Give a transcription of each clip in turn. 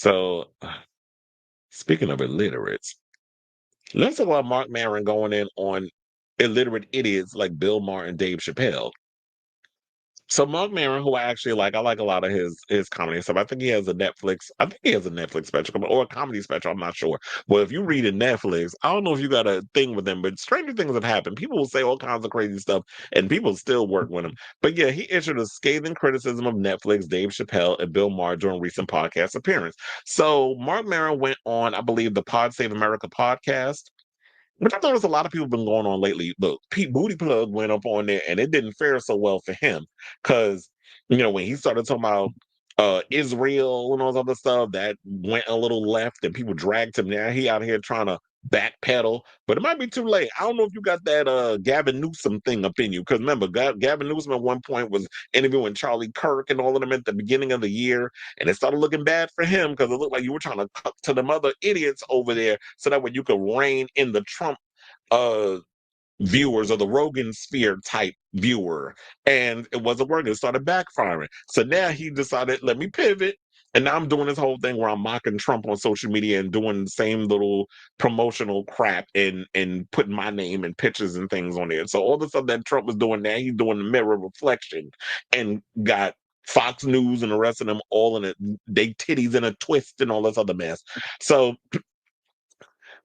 So, speaking of illiterates, let's talk about Mark Maron going in on illiterate idiots like Bill Maher and Dave Chappelle. So Mark Maron, who I actually like, I like a lot of his comedy stuff. I think he has a Netflix. I think he has a Netflix special or a comedy special. I'm not sure. Well, if you read in Netflix, I don't know if you got a thing with him, but stranger things have happened. People will say all kinds of crazy stuff, and people still work with him. But yeah, he issued a scathing criticism of Netflix, Dave Chappelle, and Bill Maher during recent podcast appearance. So Mark Maron went on, I believe, the Pod Save America podcast, which I noticed a lot of people have been going on lately. Look, Pete Booty Plug went up on there, and it didn't fare so well for him because when he started talking about Israel and all this other stuff, that went a little left, and people dragged him. Now he out here trying to backpedal, but it might be too late. I don't know if you got that Gavin Newsom thing up in you, because remember, Gavin Newsom at one point was interviewing Charlie Kirk and all of them at the beginning of the year, and it started looking bad for him because it looked like you were trying to cut to them other idiots over there so that way you could rein in the Trump uh viewers or the Rogan sphere type viewer. And it wasn't working. It started backfiring. So now he decided, let me pivot. And now I'm doing this whole thing where I'm mocking Trump on social media and doing the same little promotional crap and putting my name and pictures and things on there. So all the stuff that Trump was doing now, he's doing the mirror reflection and got Fox News and the rest of them all in it, they titties in a twist and all this other mess. So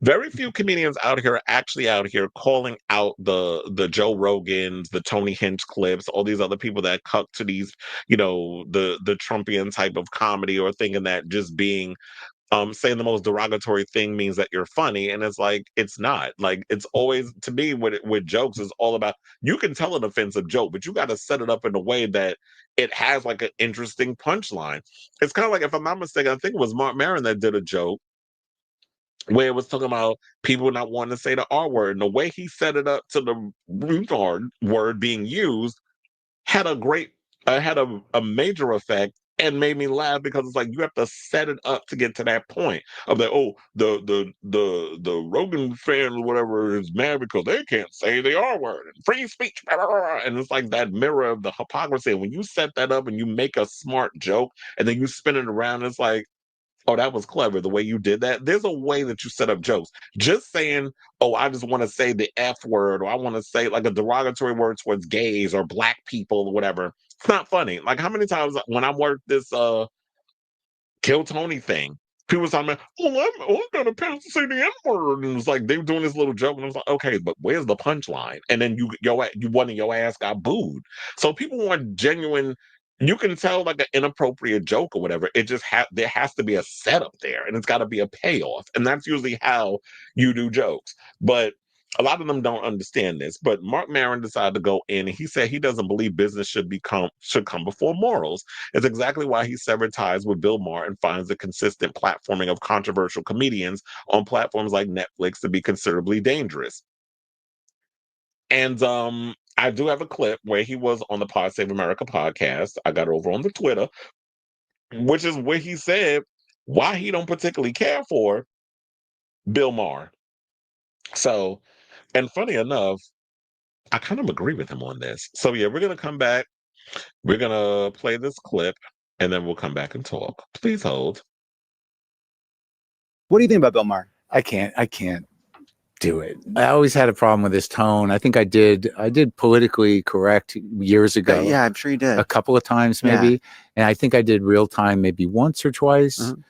very few comedians out here are actually out here calling out the Joe Rogans, the Tony Hinchcliffes, all these other people that cuck to these, the Trumpian type of comedy, or thinking that just being saying the most derogatory thing means that you're funny. And it's like, it's not. Like, it's always, to me, with jokes, is all about, you can tell an offensive joke, but you got to set it up in a way that it has like an interesting punchline. It's kind of like, if I'm not mistaken, I think it was Mark Maron that did a joke where it was talking about people not wanting to say the R word. And the way he set it up to the retard word being used had a great, had a major effect and made me laugh, because it's like you have to set it up to get to that point of that. Oh, the Rogan fan or whatever is mad because they can't say the R word and free speech, blah, blah, blah. And it's like that mirror of the hypocrisy. When you set that up and you make a smart joke and then you spin it around, it's like, oh, that was clever the way you did that. There's a way that you set up jokes. Just saying, oh, I just want to say the F word, or I want to say like a derogatory word towards gays or black people or whatever. It's not funny. Like, how many times when I worked this Kill Tony thing, people was talking about, I'm gonna pass to say the N-word. And it was like they were doing this little joke, and I was like, okay, but where's the punchline? And then you one of your ass got booed. So people want genuine. You can tell like an inappropriate joke or whatever. It just there has to be a setup there, and it's got to be a payoff, and that's usually how you do jokes. But a lot of them don't understand this. But Mark Maron decided to go in, and he said he doesn't believe business should come before morals. It's exactly why he severed ties with Bill Maher and finds the consistent platforming of controversial comedians on platforms like Netflix to be considerably dangerous. And I do have a clip where he was on the Pod Save America podcast. I got over on the Twitter, which is where he said why he don't particularly care for Bill Maher. So, and funny enough, I kind of agree with him on this. So yeah, we're gonna come back. We're gonna play this clip, and then we'll come back and talk. Please hold. What do you think about Bill Maher? I can't do it. I always had a problem with his tone. I think I did politically correct years ago. Yeah, I'm sure you did. A couple of times maybe. Yeah. And I think I did real time maybe once or twice. Mm-hmm.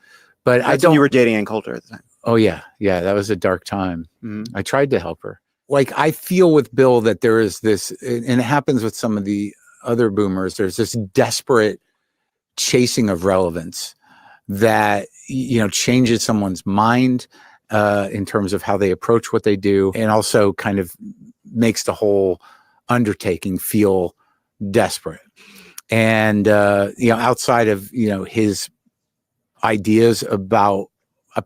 But that's when you were dating Ann Coulter at the time. Oh yeah. Yeah. That was a dark time. Mm-hmm. I tried to help her. Like, I feel with Bill that there is this, and it happens with some of the other boomers, there's this desperate chasing of relevance that, changes someone's mind in terms of how they approach what they do, and also kind of makes the whole undertaking feel desperate. And, outside of, his ideas about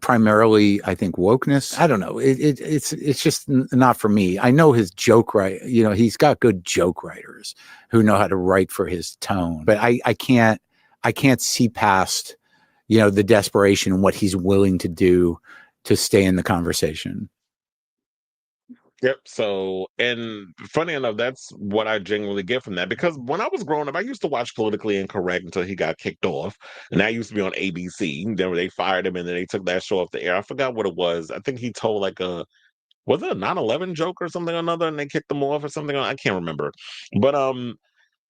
primarily, I think, wokeness, I don't know. It's just not for me. I know his joke he's got good joke writers who know how to write for his tone, but I can't see past, the desperation and what he's willing to do to stay in the conversation. Yep. So, and funny enough, that's what I genuinely get from that. Because when I was growing up, I used to watch Politically Incorrect until he got kicked off. And that used to be on ABC. Then they fired him and then they took that show off the air. I forgot what it was. I think he told like was it a 9/11 joke or something or another? And they kicked him off or something. I can't remember. But,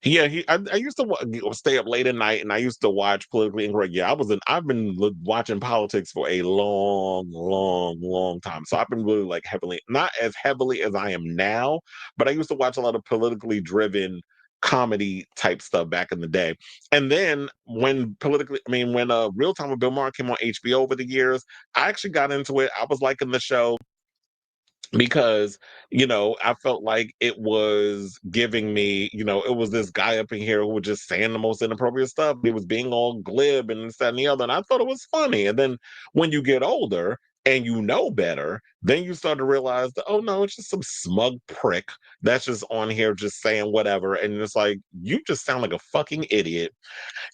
yeah, I used to stay up late at night, and I used to watch Politically Incorrect. Yeah, I've been watching politics for a long, long, long time. So I've been really like heavily, not as heavily as I am now, but I used to watch a lot of politically driven comedy type stuff back in the day. And then when Real Time with Bill Maher came on HBO over the years, I actually got into it. I was liking the show because I felt like it was giving me, it was this guy up in here who was just saying the most inappropriate stuff. He was being all glib and this, that, and the other, and I thought it was funny. And then when you get older and you know better, then you start to realize that, oh no, it's just some smug prick that's just on here just saying whatever. And it's like, you just sound like a fucking idiot.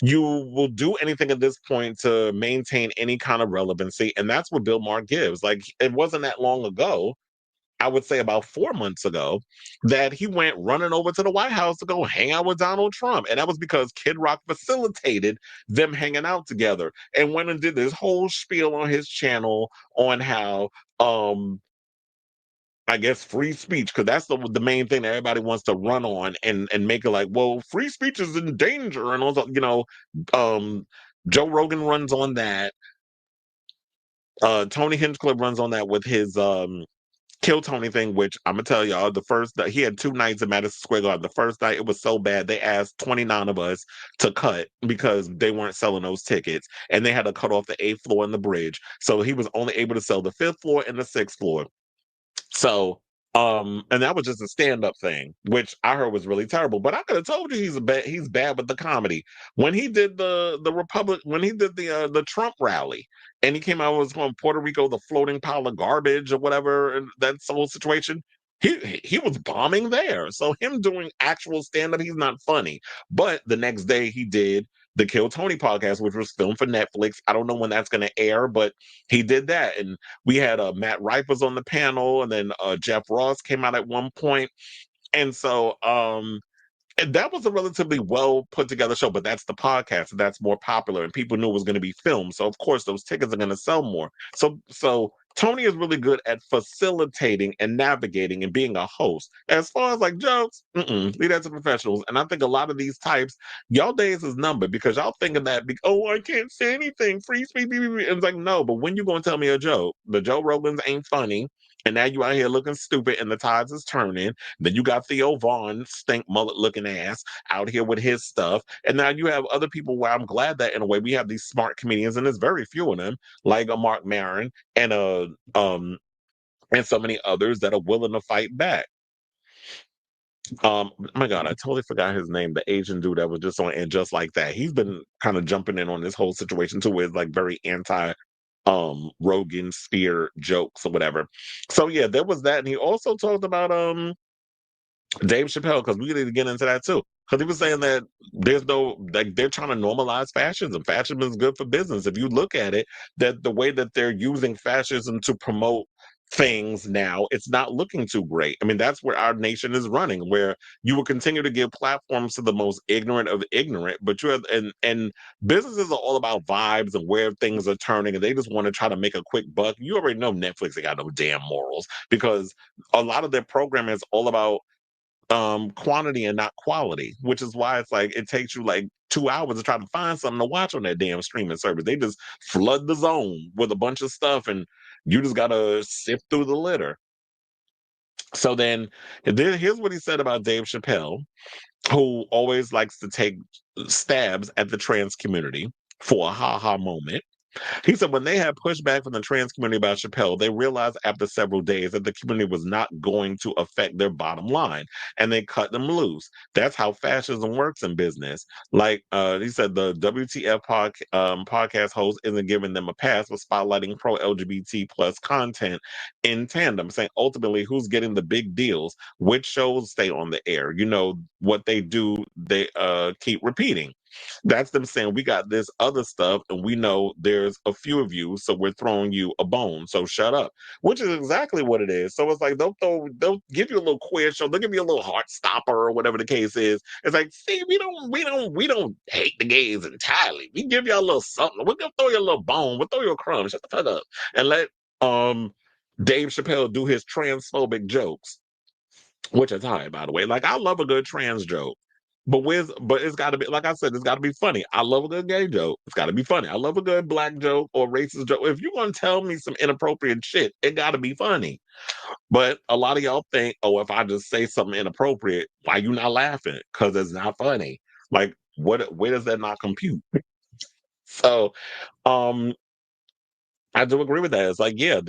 You will do anything at this point to maintain any kind of relevancy, and that's what Bill Maher gives. Like, it wasn't that long ago, I would say about 4 months ago, that he went running over to the White House to go hang out with Donald Trump. And that was because Kid Rock facilitated them hanging out together, and went and did this whole spiel on his channel on how, I guess, free speech, because that's the main thing that everybody wants to run on and make it like, well, free speech is in danger. And also, um, Joe Rogan runs on that. Tony Hinchcliffe runs on that with his Kill Tony thing, which I'm gonna tell y'all, he had 2 nights at Madison Square Garden. The first night it was so bad they asked 29 of us to cut because they weren't selling those tickets, and they had to cut off the 8th floor and the bridge. So he was only able to sell the 5th floor and the 6th floor. So, and that was just a stand-up thing, which I heard was really terrible. But I could have told you he's bad with the comedy. When he did when he did the Trump rally, and he came out and was calling Puerto Rico the floating pile of garbage or whatever, and that whole situation. He was bombing there. So him doing actual stand-up, he's not funny. But the next day he did the Kill Tony podcast, which was filmed for Netflix. I don't know when that's gonna air, but he did that. And we had Matt Rife was on the panel, and then Jeff Ross came out at one point. And so and that was a relatively well put together show, but that's the podcast, and that's more popular, and people knew it was going to be filmed. So of course those tickets are going to sell more. So Tony is really good at facilitating and navigating and being a host. As far as like jokes, leave that to professionals. And I think a lot of these types, y'all days is numbered, because y'all thinking that, oh, I can't say anything, free speech. It's like, no, but when you going to tell me a joke? The Joe Rogans ain't funny. And now you out here looking stupid, and the tides is turning. Then you got Theo Vaughn, stink mullet looking ass, out here with his stuff. And now you have other people where I'm glad that in a way we have these smart comedians, and there's very few of them, like a Marc Maron and so many others that are willing to fight back. Oh my God, I totally forgot his name. The Asian dude that was just on And Just Like That. He's been kind of jumping in on this whole situation too, with like very anti Rogan spear jokes or whatever. So yeah, there was that. And he also talked about Dave Chappelle, because we need to get into that too. Because he was saying that there's no, like, they're trying to normalize fascism. Fascism is good for business. If you look at it, that the way that they're using fascism to promote things now, it's not looking too great. I mean, that's where our nation is running, where you will continue to give platforms to the most ignorant of ignorant, but you have, and businesses are all about vibes and where things are turning, and they just want to try to make a quick buck. You already know Netflix ain't got no damn morals, because a lot of their programming is all about quantity and not quality, which is why it's like it takes you like 2 hours to try to find something to watch on that damn streaming service. They just flood the zone with a bunch of stuff, and you just gotta sift through the litter. So then here's what he said about Dave Chappelle, who always likes to take stabs at the trans community for a ha-ha moment. He said when they had pushback from the trans community about Chappelle, they realized after several days that the community was not going to affect their bottom line, and they cut them loose. That's how fascism works in business. Like he said, the WTF podcast host isn't giving them a pass for spotlighting pro-LGBT plus content in tandem, saying ultimately who's getting the big deals, which shows stay on the air. You know what they do, they keep repeating. That's them saying we got this other stuff and we know there's a few of you, so we're throwing you a bone. So shut up. Which is exactly what it is. So it's like they'll give you a little quiz show, they'll give you a little heart stopper or whatever the case is. It's like, see, we don't hate the gays entirely. We give you a little something. We're gonna throw you a little bone, we'll throw you a crumb. Shut the fuck up. And let Dave Chappelle do his transphobic jokes, which is high, by the way. Like, I love a good trans joke. But it's got to be, like I said, it's got to be funny. I love a good gay joke. It's got to be funny. I love a good black joke or racist joke. If you're going to tell me some inappropriate shit, it got to be funny. But a lot of y'all think, oh, if I just say something inappropriate, why you not laughing? Because it's not funny. Like, where does that not compute? So, um, I do agree with that. It's like, yeah,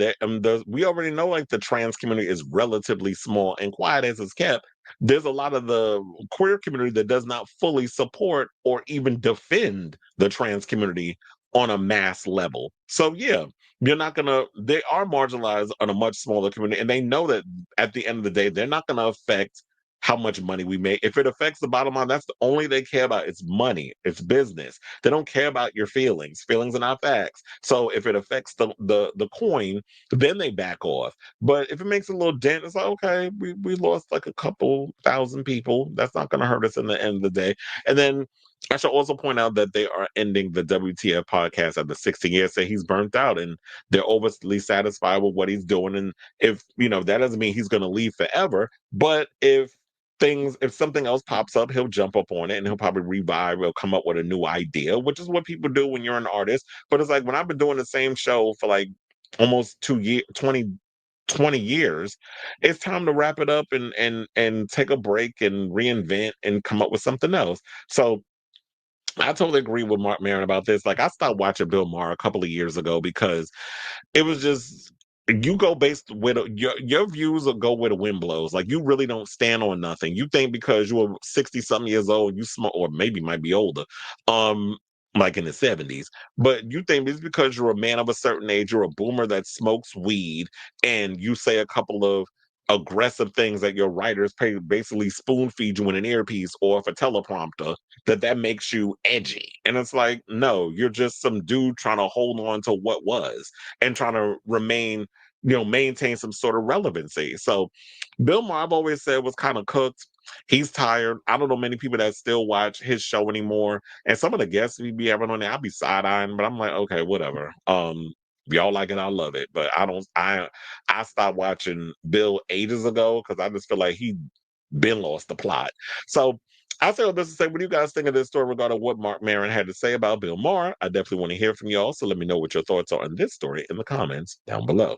we already know like the trans community is relatively small and quiet as it's kept. There's a lot of the queer community that does not fully support or even defend the trans community on a mass level. So yeah, they are marginalized on a much smaller community, and they know that at the end of the day, they're not gonna affect how much money we make. If it affects the bottom line, that's the only they care about. It's money, it's business. They don't care about your feelings. Feelings are not facts. So if it affects the coin, then they back off. But if it makes a little dent, it's like, okay, we lost like a couple thousand people. That's not going to hurt us in the end of the day. And then I should also point out that they are ending the WTF podcast after 16 years. Say he's burnt out and they're overly satisfied with what he's doing. And if that doesn't mean he's going to leave forever. But if something else pops up, he'll jump up on it and he'll probably revive or come up with a new idea, which is what people do when you're an artist. But it's like when I've been doing the same show for like almost 2 years, 20 years, it's time to wrap it up and take a break and reinvent and come up with something else. So I totally agree with Marc Maron about this. Like, I stopped watching Bill Maher a couple of years ago because it was just, you go based with your views will go where the wind blows. Like, you really don't stand on nothing. You think because you're 60 something years old, you smoke, or maybe might be older, um, like in the 70s. But you think it's because you're a man of a certain age, you're a boomer that smokes weed, and you say a couple of aggressive things that your writers basically spoon feed you in an earpiece or if a teleprompter, that makes you edgy. And it's like, no, you're just some dude trying to hold on to what was and trying to maintain some sort of relevancy. So Bill Maher, I've always said, was kind of cooked. He's tired. I don't know many people that still watch his show anymore. And some of the guests we be having on there, I'll be side-eyeing, but I'm like, okay, whatever. If y'all like it, I love it. But I stopped watching Bill ages ago because I just feel like he been lost the plot. So I say all this to say, what do you guys think of this story regarding what Marc Maron had to say about Bill Maher? I definitely want to hear from y'all. So let me know what your thoughts are on this story in the comments down below.